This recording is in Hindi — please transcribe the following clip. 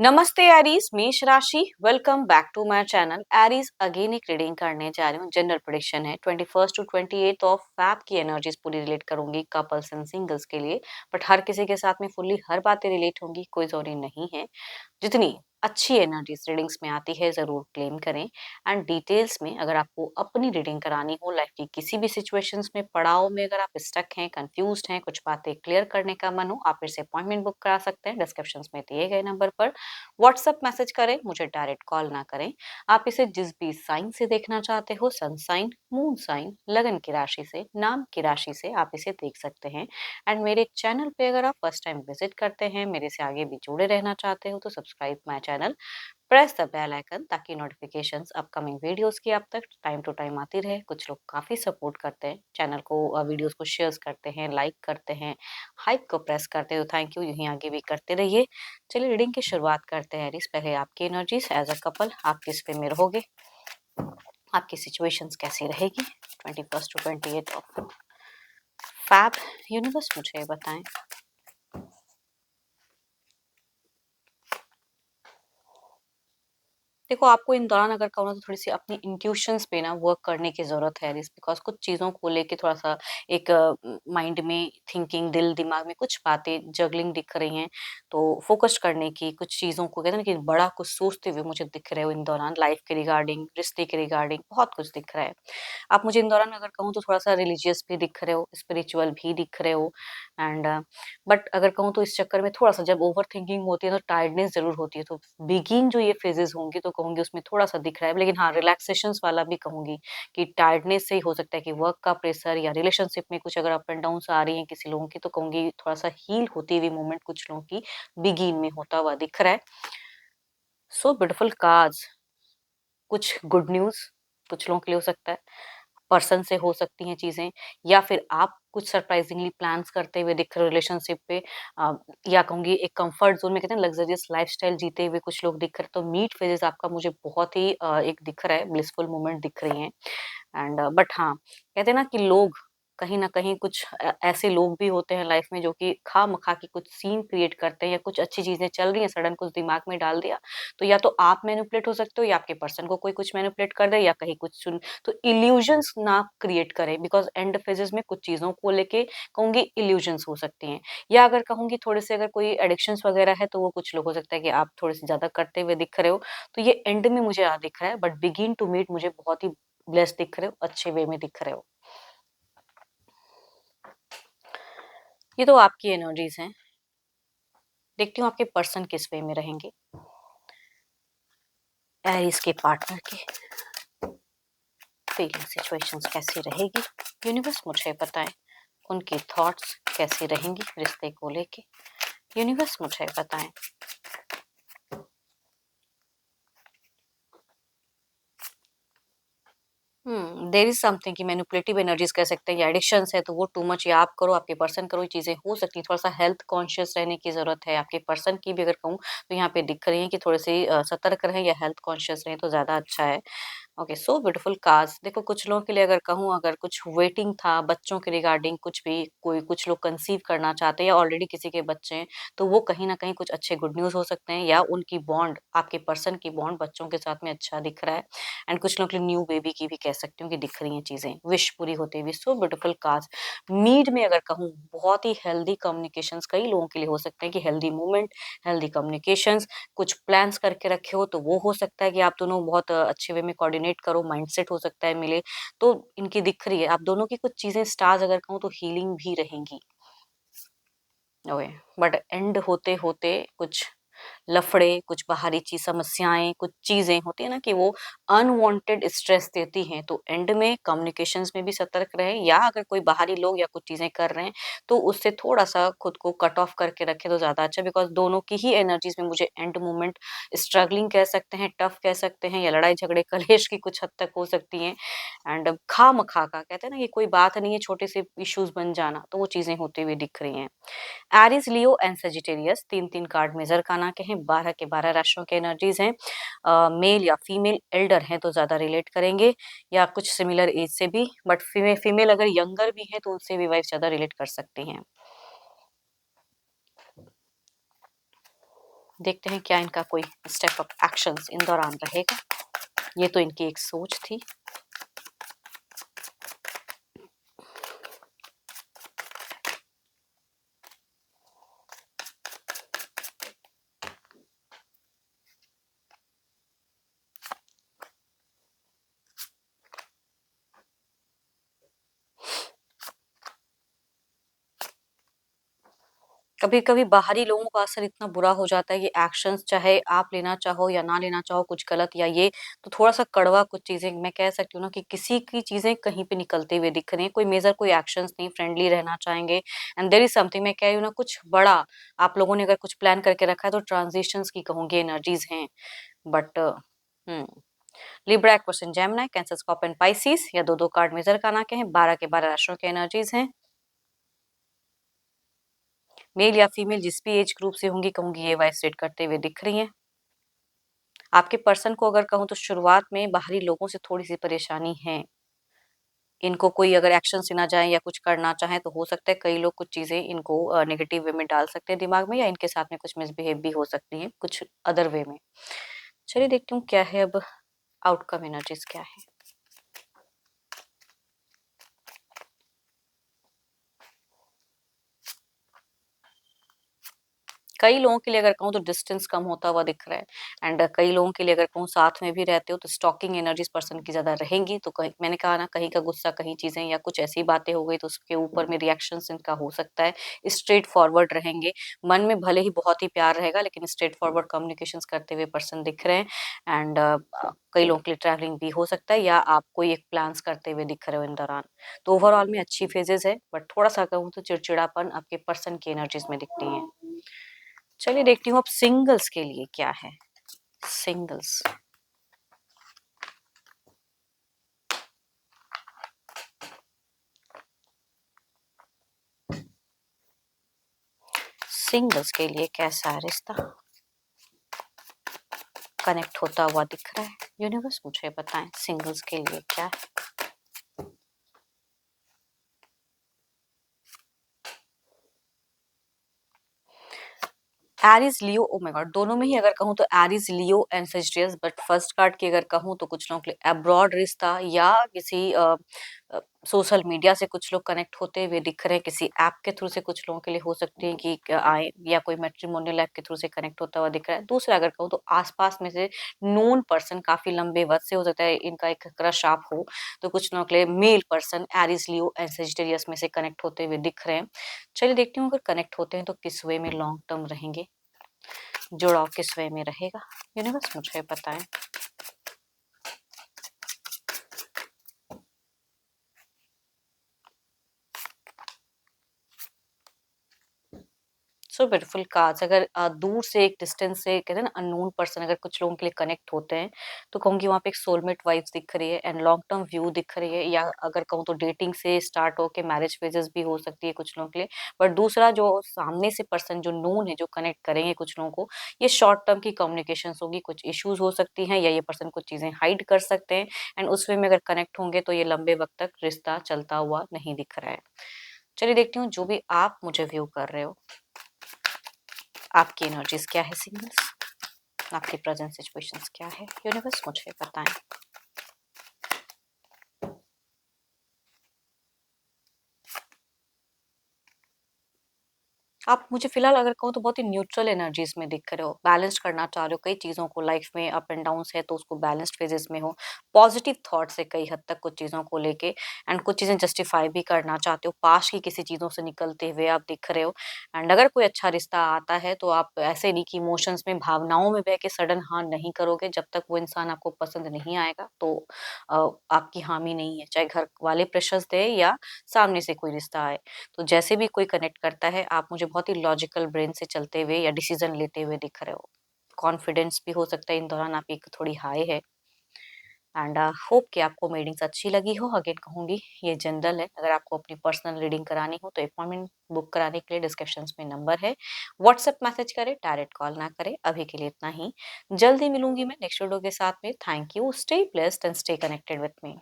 नमस्ते एरीज, मेष राशि। Welcome back to my channel. Aries again एक रीडिंग करने जा रही हूँ। जनरल प्रेडिक्शन है 21 टू 28 ऑफ फैब की एनर्जीज पूरी रिलेट करूंगी कपल्स एंड सिंगल्स के लिए। बट हर किसी के साथ में फुल्ली हर बातें रिलेट होंगी, कोई जरूरी नहीं है। जितनी अच्छी एनर्जीज रीडिंग्स में आती है जरूर क्लेम करें। एंड डिटेल्स में अगर आपको अपनी रीडिंग करानी हो लाइफ की किसी भी सिचुएशंस में, पड़ाव में, अगर आप स्टक हैं, कंफ्यूज्ड हैं, कुछ बातें क्लियर करने का मन हो, आप मेरे से अपॉइंटमेंट बुक करा सकते हैं डिस्क्रिप्शन में दिए गए नंबर पर। व्हाट्सएप मैसेज करें, मुझे डायरेक्ट कॉल ना करें। आप इसे जिस भी साइन से देखना चाहते हो, सन साइन, मून साइन, लगन की राशि से, नाम की राशि से आप इसे देख सकते हैं। एंड मेरे चैनल पे अगर आप फर्स्ट टाइम विजिट करते हैं, मेरे से आगे भी जुड़े रहना चाहते हो, तो subscribe my channel, press the bell icon ताकि नोटिफिकेशंस अपकमिंग वीडियोस की आप तक टाइम टू टाइम आती रहे। कुछ लोग काफी सपोर्ट करते हैं चैनल को, वीडियोस को शेयर करते हैं, लाइक करते हैं, हाइप को प्रेस करते हो, थैंक यू। यूं ही आगे भी करते रहिए। चलिए रीडिंग की शुरुआत करते हैं एरीज। पहले आपकी एनर्जीज एज अ कपल, आप किस पे में रहोगे, आपकी सिचुएशंस कैसी रहेगी 21 टू 28 ऑफ फैब। यूनिवर्स मुझे बताएं। देखो, आपको इन दौरान अगर कहूँ ना, तो थोड़ी-सी अपनी इंट्यूशंस पे ना वर्क करने की ज़रूरत है, बिकॉज़ कुछ चीज़ों को लेके थोड़ा-सा एक माइंड में थिंकिंग, दिल-दिमाग में कुछ बातें जगलिंग दिख रही हैं। तो फ़ोकस करने की, कुछ चीज़ों को कहते हैं ना कि बड़ा कुछ सोचते हुए मुझे दिख रहे हो इन दौरान, लाइफ़ के रिगार्डिंग, रिश्ते के रिगार्डिंग बहुत कुछ दिख रहा है। आप मुझे इन दौरान अगर कहूँ तो थोड़ा-सा रिलीजियस भी दिख रहे हो, स्पिरिचुअल भी दिख रहे हो। एंड बट अगर कहूँ तो इस चक्कर में थोड़ा-सा जब ओवरथिंकिंग होती है तो टायर्डनेस ज़रूर होती है। तो बिगिन जो ये फेजेज़ होंगी तो कहूँगी उसमें थोड़ा-सा दिख रहा है। लेकिन हाँ, रिलैक्सेशंस वाला भी कहूँगी कि टायर्डनेस से ही हो सकता है कि वर्क का प्रेशर या रिलेशनशिप में कुछ अगर अप एंड डाउन्स आ रही हैं किसी लोगों की, तो कहूँगी थोड़ा-सा हील होती हुई मूवमेंट कुछ लोगों की बिगिन में होता हुआ दिख रहा है। सो ब्यूटीफुल कार्ड्स, कुछ गुड न्यूज़ कुछ लोगों के लिए हो सकता है। पर्सन से हो सकती हैं चीज़ें, या फिर आप कुछ सरप्राइजिंगली प्लान्स करते हुए दिख रहे हो रिलेशनशिप पे। अ, या कहूँगी एक कंफर्ट ज़ोन में, कहते हैं लग्ज़रियस लाइफ़स्टाइल जीते हुए कुछ लोग दिख रहे हैं। तो मीट फेजेज़ आपका मुझे बहुत ही एक दिख रहा है, ब्लिसफुल मोमेंट दिख रही हैं। एंड बट हाँ, कहते हैं ना कि लोग कहीं न कहीं कुछ ऐसे लोग भी होते हैं लाइफ़ में जो कि खामखा के कुछ सीन क्रिएट करते हैं, या कुछ अच्छी चीज़ें चल रही हैं, सडन कुछ दिमाग में डाल दिया। तो या तो आप मैनिपुलेट हो सकते हो, या आपके पर्सन को कोई कुछ मैनिपुलेट कर दे, या कहीं कुछ सुन। तो इल्यूजन्स ना क्रिएट करें, बिकॉज़ एंड फेजेज़ में कुछ चीज़ों को लेके कहूँगी इल्यूजन्स हो सकती हैं। या अगर कहूँगी थोड़े से अगर कोई एडिक्शंस वगैरह है, तो वो कुछ लोग हो सकता है कि आप थोड़े-से ज़्यादा करते हुए दिख रहे हो। तो ये एंड में मुझे दिख रहा है, बट बिगिन टू मीट मुझे बहुत ही ब्लेस्ड दिख रहे हो, अच्छे वे में दिख रहे हो। ये तो आपकी एनर्जीज़ हैं। देखती हूँ आपके पर्सन किस वे में रहेंगे। एरीज़ के पार्टनर की फीलिंग सिचुएशंस कैसी रहेगी, यूनिवर्स मुझे बताएं। उनके थॉट्स कैसी रहेंगी रिश्ते को लेके, यूनिवर्स मुझे बताएं। देयर इज समथिंग कि मैनिपुलेटिव एनर्जीज कह सकते हैं, या एडिक्शंस है, तो वो टू मच या आप करो, आपके पर्सन करो, ये चीजें हो सकती हैं। थोड़ा सा हेल्थ कॉन्शियस रहने की जरूरत है आपके पर्सन की भी। अगर कहूँ तो यहाँ पे दिख रही है कि थोड़े से सतर्क रहें या हेल्थ कॉन्शियस रहें तो ज्यादा अच्छा है। Okay, so beautiful cards. देखो, कुछ लोगों के लिए अगर कहूँ, अगर कुछ वेटिंग था बच्चों के रिगार्डिंग, कुछ भी, कोई कुछ लोग कंसीव करना चाहते हैं या ऑलरेडी किसी के बच्चे हैं, तो वो कहीं ना कहीं कुछ अच्छे गुड न्यूज हो सकते हैं, या उनकी बॉन्ड, आपके पर्सन की बॉन्ड बच्चों के साथ में अच्छा दिख रहा है। एंड कुछ लोगों के लिए न्यू बेबी की भी कह सकती हूँ कि दिख रही हैं चीजें, विश पूरी होते हुए। So beautiful cards. नीड में अगर कहूँ, बहुत ही हेल्दी कम्युनिकेशंस कई लोगों के लिए हो सकते हैं कि हेल्दी मूवमेंट, हेल्दी कम्युनिकेशंस, कुछ प्लान्स करके रखे हो तो वो हो सकता है कि आप दोनों बहुत अच्छे वे में कोऑर्डिनेट करो, माइंडसेट हो सकता है मिले। तो इनकी दिख रही है आप दोनों की कुछ चीजें, स्टार्स अगर कहूँ तो हीलिंग भी रहेंगी। ओके, बट एंड होते होते कुछ लफड़े, कुछ बाहरी चीज समस्याएं, कुछ चीजें होती है ना कि वो अनवांटेड स्ट्रेस देती हैं। तो एंड में कम्युनिकेशंस में भी सतर्क रहें, या अगर कोई बाहरी लोग या कुछ चीजें कर रहे हैं तो उससे थोड़ा सा खुद को कट ऑफ करके रखें तो ज्यादा अच्छा। बिकॉज दोनों की ही एनर्जीज में मुझे एंड मोमेंट स्ट्रगलिंग कह सकते हैं, टफ कह सकते हैं, या लड़ाई झगड़े कलेश की कुछ हद तक हो सकती हैं। एंड खा मखा का कहते हैं ना कि कोई बात नहीं है, छोटे से इश्यूज बन जाना, तो वो चीजें होती हुई दिख रही हैं। Aries, Leo and Sagittarius, 3-3 card major खाना के हैं, 12 के 12 राशियों के एनर्जीज हैं। मेल या फीमेल एल्डर हैं तो ज्यादा रिलेट करेंगे, या कुछ सिमिलर एज से भी। बट फीमेल फीमेल अगर यंगर भी है तो उनसे भी वाइफ ज्यादा रिलेट कर सकती हैं। देखते हैं क्या इनका कोई स्टेप अप एक्शंस इन दौरान रहेगा। ये तो इनकी एक सोच थी। कभी-कभी बाहरी लोगों का असर इतना बुरा हो जाता है कि एक्शंस चाहे आप लेना चाहो या ना लेना चाहो कुछ गलत या ये, तो थोड़ा-सा कड़वा कुछ चीज़ें मैं कह सकती हूँ ना कि किसी की चीज़ें कहीं पे निकलते हुए दिख रही हैं, कोई मेजर कोई एक्शंस नहीं, फ्रेंडली रहना चाहेंगे एंड देयर इज़ समथिंग मैं कह रही हूँ ना कुछ बड़ा आप लोगों ने अगर कुछ प्लान करके रखा है तो ट्रांज़िशंस की कहूँगी एनर्जीज़ हैं। But Libra, Aquarius, Gemini, cancer, Scorpio, Pisces या 2-2 कार्ड मेजर करना के हैं, 12 के 12 राशियों की एनर्जीज़ हैं। मेल या फीमेल जिस भी एज ग्रुप से होंगी कहूँगी ये वाइब्रेट करते हुए दिख रही हैं। आपके पर्सन को अगर कहूँ तो शुरुआत में बाहरी लोगों से थोड़ी-सी परेशानी है। इनको कोई अगर एक्शंस लेना चाहें या कुछ करना चाहें तो हो सकता है कई लोग कुछ चीज़ें इनको नेगेटिव वे में डाल सकते हैं दिमाग में या इनके साथ में कुछ मिसबिहेव भी हो सकती हैं, कुछ अदर वे में। चलिए देखती हूँ क्या है अब आउटकम एनर्जीज़ क्या है? कई लोगों के लिए अगर कहूँ तो डिस्टेंस कम होता हुआ दिख रहा है एंड कई लोगों के लिए अगर कहूँ साथ में भी रहते हो तो स्टॉकिंग एनर्जीज पर्सन की ज़्यादा रहेंगी तो कहीं मैंने कहा ना कहीं का गुस्सा कहीं चीज़ें या कुछ ऐसी बातें हो गई तो उसके ऊपर में रिएक्शंस इनका हो सकता है। स्ट्रेट फॉरवर्ड रहेंगे, मन में भले ही बहुत ही प्यार रहेगा लेकिन स्ट्रेट फॉरवर्ड कम्युनिकेशंस करते हुए पर्सन दिख रहे हैं एंड कई लोगों के लिए ट्रैवलिंग भी हो सकता है या आप कोई एक प्लान्स करते हुए दिख रहे हो इन दौरान। तो ओवरऑल में अच्छी फेजेज़ है बट थोड़ा-सा कहूँ तो चिड़चिड़ापन आपके पर्सन की एनर्जीज में दिखती है। चलिए देखती हूँ अब सिंगल्स के लिए क्या है? सिंगल्स, सिंगल्स के लिए कैसा है रिश्ता? कनेक्ट होता हुआ दिख रहा है। यूनिवर्स मुझे बताएं सिंगल्स के लिए क्या है? Aries, Leo, oh my God दोनों में ही अगर कहूँ तो Aries, Leo and Sagittarius but first card की अगर कहूँ तो कुछ लोगों के लिए अब्रॉड रिश्ता या किसी सोशल मीडिया से कुछ लोग कनेक्ट होते हुए दिख रहे हैं, किसी ऐप के थ्रू से कुछ लोगों के लिए हो सकती है कि आए या कोई मैट्रिमोनियल ऐप के थ्रू से कनेक्ट होता हुआ दिख रहा है। दूसरा अगर कहूँ तो आसपास में से नोन पर्सन काफ़ी लंबे वक़्त से हो सकता है इनका एक क्रश आप हो, तो कुछ लोगों के लिए male person Aries, Leo and Sagittarius में से कनेक्ट होते हुए दिख रहे हैं। चलिए देखती हूँ अगर कनेक्ट होते हैं तो किस वे में लॉन्ग टर्म रहेंगे? जुड़ाव किस वे में रहेगा? यूनिवर्स मुझे बताएं। सो ब्यूटीफुल कार्ड्स अगर दूर से एक डिस्टेंस से कहते हैं ना अननोन पर्सन अगर कुछ लोगों के लिए कनेक्ट होते हैं तो कहूँगी वहाँ पे एक सोलमेट वाइब्स दिख रही है एंड लॉन्ग टर्म व्यू दिख रही है या अगर कहूँ तो डेटिंग से स्टार्ट होके मैरिज फेजेस भी हो सकती है कुछ लोगों के लिए। बट दूसरा जो सामने से पर्सन जो नोन है जो कनेक्ट करेंगे कुछ लोगों को ये शॉर्ट टर्म की कम्युनिकेशन होगी, कुछ इश्यूज हो सकती हैं या ये पर्सन कुछ चीज़ें हाइड कर सकते हैं एंड उस वे में अगर कनेक्ट होंगे तो ये लंबे वक्त तक रिश्ता चलता हुआ नहीं दिख रहा है। चलिए देखती हूँ जो भी आप मुझे व्यू कर रहे हो आपकी एनर्जीज क्या है सिंगल्स? आपकी प्रेजेंट सिचुएशंस क्या है? यूनिवर्स मुझे बताएं। आप मुझे फ़िलहाल अगर कहूँ तो बहुत ही न्यूट्रल एनर्जीज़ में दिख रहे हो, बैलेंस करना चाह रहे हो कई चीज़ों को लाइफ़ में अप एंड डाउन्स है तो उसको बैलेंस्ड फ़ेजेज़ में हो। पॉज़िटिव थॉट्स है कई हद तक कुछ चीज़ों को लेके एंड कुछ चीज़ें जस्टिफ़ाई भी करना चाहते हो, पास्ट की किसी चीज़ों से निकलते हुए आप दिख रहे हो एंड अगर कोई अच्छा रिश्ता आता है तो आप ऐसे नहीं कि इमोशंस में, भावनाओं में बह के सडन हाँ नहीं करोगे, जब तक वो इंसान आपको पसंद नहीं आएगा तो आपकी हामी नहीं है, चाहे घर वाले प्रेशर्स दें या सामने से कोई रिश्ता आए। तो जैसे भी कोई कनेक्ट करता है आप मुझे बहुत ही लॉजिकल ब्रेन से चलते हुए या डिसीजन लेते हुए दिख रहे हो। कॉन्फिडेंस भी हो सकता है इन दौरान आपकी थोड़ी हाई है एंड होप कि आपको रीडिंग्स अच्छी लगी हो। अगेन कहूँगी ये जनरल है, अगर आपको अपनी पर्सनल रीडिंग करानी हो तो अपॉइंटमेंट बुक कराने के लिए डिस्क्रिप्शंस में नंबर है, व्हाट्सएप मैसेज करें, डायरेक्ट कॉल ना करें। अभी के लिए इतना ही, जल्दी मिलूंगी मैं नेक्स्ट वीडियो के साथ में। Thank you, stay blessed and stay connected with me.